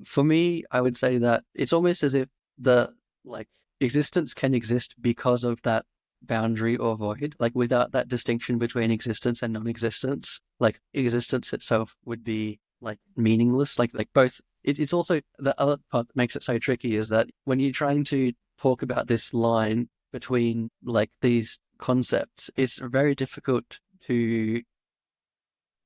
For me, I would say that it's almost as if the like existence can exist because of that boundary or void. Like without that distinction between existence and non-existence, like existence itself would be like meaningless. Like both. It's also the other part that makes it so tricky is that when you're trying to talk about this line between like these concepts, it's very difficult to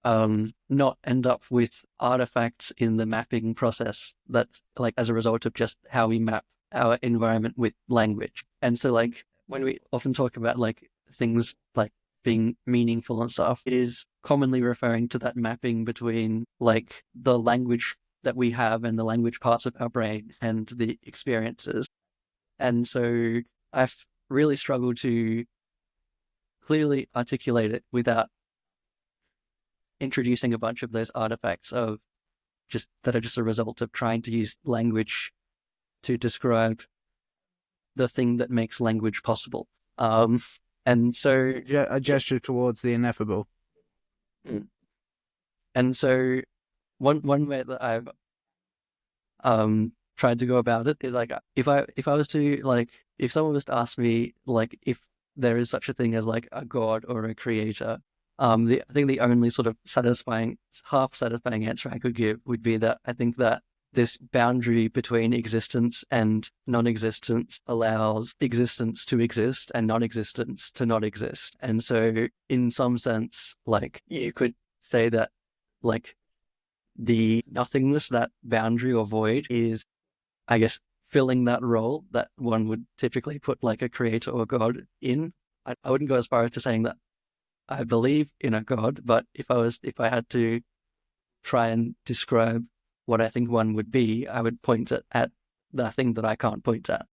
not end up with artifacts in the mapping process that like as a result of just how we map our environment with language. And so like when we often talk about like things like being meaningful and stuff, it is commonly referring to that mapping between like the language that we have and the language parts of our brain and the experiences. And so I've really struggled to clearly articulate it without introducing a bunch of those artifacts of just that are just a result of trying to use language to describe the thing that makes language possible. And so A gesture towards the ineffable. mm. and so one way that I've tried to go about it is like if I was to like if someone was to ask me like if there is such a thing as like a god or a creator, I think the only sort of half satisfying answer I could give would be that I think that this boundary between existence and non-existence allows existence to exist and non-existence to not exist. And so in some sense, like you could say that like the nothingness, that boundary or void is, I guess, filling that role that one would typically put like a creator or God in. I wouldn't go as far as to saying that I believe in a God, but if I had to try and describe what I think one would be, I would point at the thing that I can't point at.